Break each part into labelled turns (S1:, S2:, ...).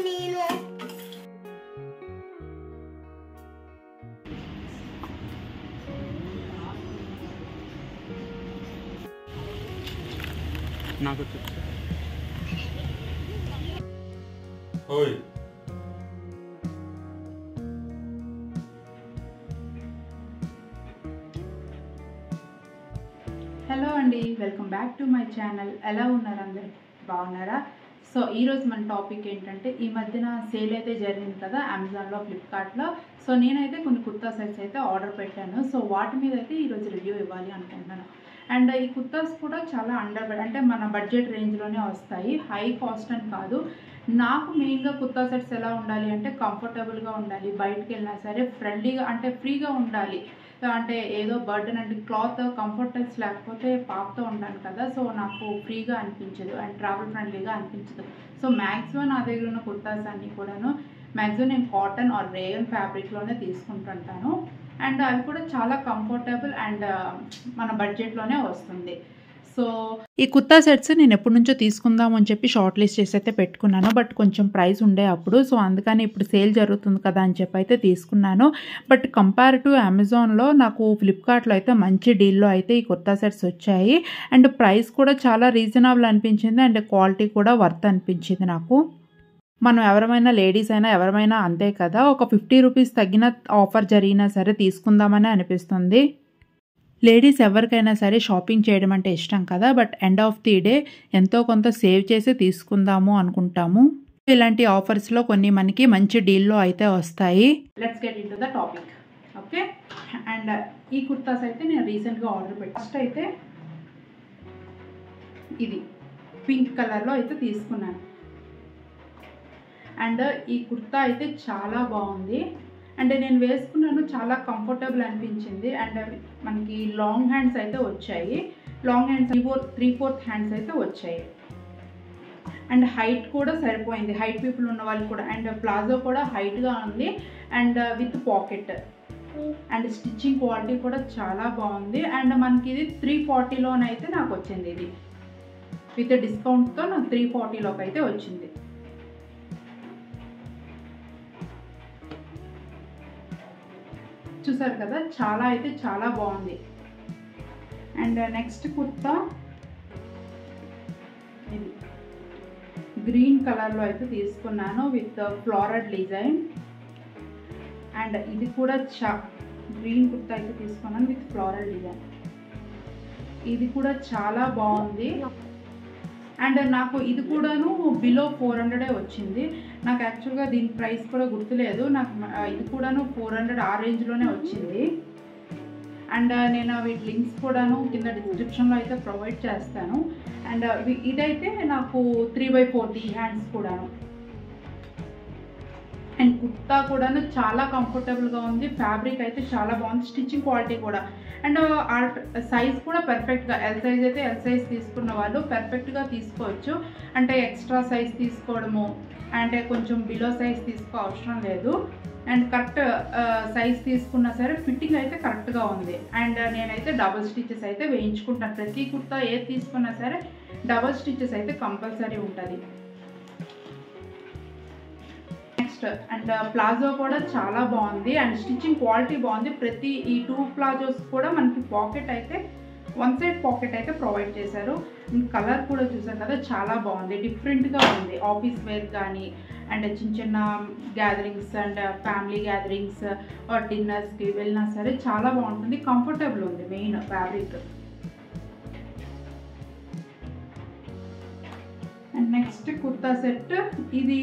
S1: నేను
S2: నాకు ఓయ్
S3: హలో అండి, welcome back to my channel. ఎలా ఉన్నారు అందరు? బాగున్నారా? సో ఈరోజు మన టాపిక్ ఏంటంటే, ఈ మధ్యన సేల్ అయితే జరిగింది కదా అమెజాన్లో, ఫ్లిప్కార్ట్లో. సో నేనైతే కొన్ని కుర్తా సెట్స్ అయితే ఆర్డర్ పెట్టాను. సో వాటి మీద అయితే ఈరోజు రివ్యూ ఇవ్వాలి అనుకుంటున్నాను. అండ్ ఈ కుర్తాస్ కూడా చాలా అంటే మన బడ్జెట్ రేంజ్లోనే వస్తాయి, హై కాస్ట్ అని కాదు. నాకు మెయిన్గా కుర్తా సెట్స్ ఎలా ఉండాలి అంటే కంఫర్టబుల్గా ఉండాలి, బయటకు వెళ్ళినా సరే ఫ్రెండ్లీగా అంటే ఫ్రీగా ఉండాలి. అంటే ఏదో బర్డన్ అంటే క్లాత్ కంఫర్టెన్స్ లేకపోతే పాపుతూ ఉంటాను కదా, సో నాకు ఫ్రీగా అనిపించదు అండ్ ట్రావెల్ ఫ్రెండ్లీగా అనిపించదు. సో మ్యాక్సిమం నా దగ్గర ఉన్న కుర్తాస్ అన్నీ కూడాను మ్యాక్సిమం నేను కాటన్ ఆర్ రేయన్ ఫ్యాబ్రిక్లోనే తీసుకుంటుంటాను. అండ్ అవి కూడా చాలా కంఫర్టబుల్ అండ్ మన బడ్జెట్లోనే వస్తుంది. సో ఈ కుర్తా సెట్స్ నేను ఎప్పటి నుంచో తీసుకుందాం అని చెప్పి షార్ట్ లిస్ట్ చేసి అయితే పెట్టుకున్నాను, బట్ కొంచెం ప్రైస్ ఉండే అప్పుడు. సో అందుకని ఇప్పుడు సేల్ జరుగుతుంది కదా అని చెప్పి అయితే తీసుకున్నాను. బట్ కంపేర్ టు అమెజాన్లో నాకు ఫ్లిప్కార్ట్లో అయితే మంచి డీల్లో అయితే ఈ కుర్తా సెట్స్ వచ్చాయి. అండ్ ప్రైస్ కూడా చాలా రీజనబుల్ అనిపించింది అండ్ క్వాలిటీ కూడా వర్త్ అనిపించింది నాకు. మనం ఎవరైనా లేడీస్ అయినా ఎవరైనా అంతే కదా, ఒక 50 రూపీస్ తగ్గిన ఆఫర్ జరిగినా సరే తీసుకుందామని అనిపిస్తుంది. లేడీస్ ఎవరికైనా సరే షాపింగ్ చేయడం అంటే ఇష్టం కదా, but end of the day ఎంతో కొంత సేవ్ చేసి తీసుకుందాము అనుకుంటాము. ఇలాంటి ఆఫర్స్లో కొన్ని మనకి మంచి డీల్లో అయితే వస్తాయి. Let's get into the topic. Okay, and ఈ కుర్తాస్ అయితే నేను రీసెంట్గా ఆర్డర్ పెట్టాను. ఫస్ట్ అయితే ఇది పింక్ కలర్లో అయితే తీసుకున్నాను. అండ్ ఈ కుర్తా అయితే చాలా బాగుంది అండ్ నేను వేసుకున్నాను, చాలా కంఫర్టబుల్ అనిపించింది. అండ్ మనకి లాంగ్ హ్యాండ్స్ అయితే వచ్చాయి, లాంగ్ హ్యాండ్స్ 3/4 హ్యాండ్స్ అయితే వచ్చాయి. అండ్ హైట్ కూడా సరిపోయింది, హైట్ పీపుల్ ఉన్న వాళ్ళు కూడా. అండ్ ప్లాజో కూడా హైట్గా ఉంది and with pocket. And stitching quality కూడా చాలా బాగుంది. అండ్ మనకి ఇది 340లోనైతే నాకు వచ్చింది. ఇది విత్ డిస్కౌంట్తో నాకు 340లోకి అయితే వచ్చింది. చూసారు కదా, చాలా అయితే చాలా బాగుంది. అండ్ నెక్స్ట్ కుర్తా ఇది గ్రీన్ కలర్లో అయితే తీసుకున్నాను విత్ ఫ్లోరల్ డిజైన్. అండ్ ఇది కూడా గ్రీన్ కుర్తా అయితే తీసుకున్నాను విత్ ఫ్లోరల్ డిజైన్. ఇది కూడా చాలా బాగుంది. అండ్ నాకు ఇది కూడాను బిలో 400 వచ్చింది. నాకు యాక్చువల్గా దీని ప్రైస్ కూడా గుర్తులేదు, నాకు ఇది కూడాను 400 ఆ రేంజ్లోనే వచ్చింది. అండ్ నేను వీటి లింక్స్ కూడాను కింద డిస్క్రిప్షన్లో అయితే ప్రొవైడ్ చేస్తాను. అండ్ ఇదైతే నాకు 3/4 హ్యాండ్స్ కూడాను. అండ్ కుర్తా కూడాను చాలా కంఫర్టబుల్గా ఉంది, ఫ్యాబ్రిక్ అయితే చాలా బాగుంది, స్టిచ్చింగ్ క్వాలిటీ కూడా. అండ్ సైజ్ కూడా పర్ఫెక్ట్గా, ఎల్ సైజ్ అయితే ఎల్ సైజ్ తీసుకున్న వాళ్ళు పర్ఫెక్ట్గా తీసుకోవచ్చు. అంటే ఎక్స్ట్రా సైజ్ తీసుకోవడము అంటే కొంచెం బిలో సైజ్ తీసుకో అవసరం లేదు. అండ్ కరెక్ట్ సైజ్ తీసుకున్నా సరే ఫిట్టింగ్ అయితే కరెక్ట్గా ఉంది. అండ్ నేనైతే డబుల్ స్టిచెస్ అయితే వేయించుకుంటాను, ప్రతి కుర్తా ఏది తీసుకున్నా సరే డబుల్ స్టిచెస్ అయితే కంపల్సరీ ఉంటుంది. నెక్స్ట్ అండ్ ప్లాజో కూడా చాలా బాగుంది అండ్ స్టిచ్చింగ్ క్వాలిటీ బాగుంది. ప్రతి ఈ 2 ప్లాజోస్ కూడా మనకి పాకెట్ అయితే వన్ సైడ్ పాకెట్ అయితే ప్రొవైడ్ చేశారు. కలర్ కూడా చూసారు కదా, చాలా బాగుంది, డిఫరెంట్గా ఉంది. ఆఫీస్ వేర్ కానీ అండ్ చిన్న చిన్న gatherings and family gatherings or డిన్నర్స్కి వెళ్ళినా సరే చాలా బాగుంటుంది, కంఫర్టబుల్ ఉంది main fabric. And next kurta set ఇది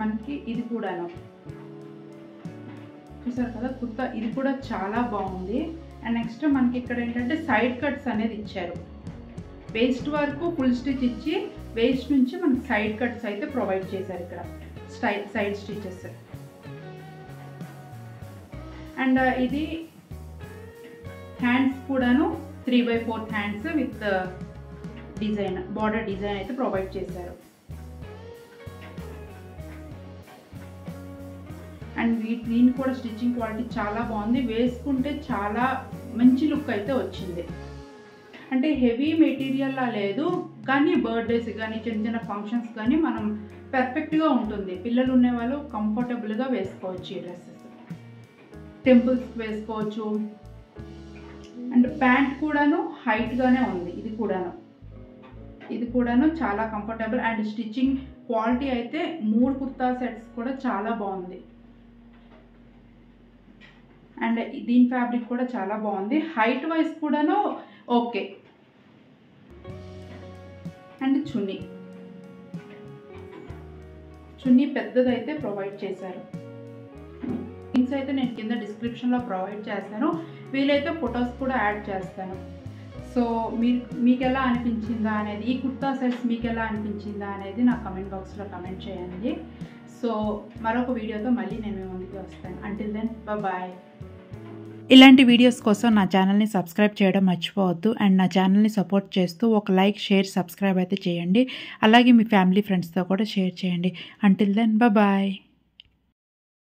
S3: మనకి, ఇది కూడాను చూసారు కదా కుర్తా, ఇది కూడా చాలా బాగుంది. అండ్ నెక్స్ట్ మనకి ఇక్కడ ఏంటంటే సైడ్ కట్స్ అనేది ఇచ్చారు, వేస్ట్ వరకు ఫుల్ స్టిచ్ ఇచ్చి వేస్ట్ నుంచి మనకి సైడ్ కట్స్ అయితే ప్రొవైడ్ చేశారు ఇక్కడ, సైడ్ స్టిచెస్. అండ్ ఇది హ్యాండ్స్ కూడాను 3/4 hands with design, border design అయితే ప్రొవైడ్ చేశారు. అండ్ దీని కూడా స్టిచ్చింగ్ క్వాలిటీ చాలా బాగుంది, వేసుకుంటే చాలా మంచి లుక్ అయితే వచ్చింది. అంటే హెవీ మెటీరియల్లా లేదు, కానీ బర్త్డేస్ కానీ చిన్న చిన్న ఫంక్షన్స్ కానీ మనం పర్ఫెక్ట్గా ఉంటుంది. పిల్లలు ఉండేవాళ్ళు కంఫర్టబుల్గా వేసుకోవచ్చు ఈ డ్రెస్సెస్, టెంపుల్స్కి వేసుకోవచ్చు. అండ్ ప్యాంట్ కూడాను హైట్గానే ఉంది, ఇది కూడాను చాలా కంఫర్టబుల్. అండ్ స్టిచ్చింగ్ క్వాలిటీ అయితే 3 కుర్తా సెట్స్ కూడా చాలా బాగుంది. అండ్ దీని ఫ్యాబ్రిక్ కూడా చాలా బాగుంది, హైట్ వైజ్ కూడాను ఓకే. అండ్ చున్నీ పెద్దదైతే ప్రొవైడ్ చేశారు. లింక్స్ అయితే నేను కింద డిస్క్రిప్షన్లో ప్రొవైడ్ చేస్తాను, వీలైతే ఫొటోస్ కూడా యాడ్ చేస్తాను. సో మీకు ఎలా అనిపించిందా అనేది, ఈ కుర్తా సెట్స్ మీకు ఎలా అనిపించిందా అనేది నా కమెంట్ బాక్స్లో కమెంట్ చేయండి. సో మరొక వీడియోతో మళ్ళీ నేను మీ ముందుకు వస్తాను. Until then bye.
S1: ఇలాంటి వీడియోస్ కోసం నా ఛానల్ని సబ్స్క్రైబ్ చేయడం మర్చిపోవద్దు. అండ్ నా ఛానల్ని సపోర్ట్ చేస్తూ ఒక లైక్, షేర్, సబ్స్క్రైబ్ అయితే చేయండి. అలాగే మీ ఫ్యామిలీ ఫ్రెండ్స్తో కూడా షేర్ చేయండి. Until then bye.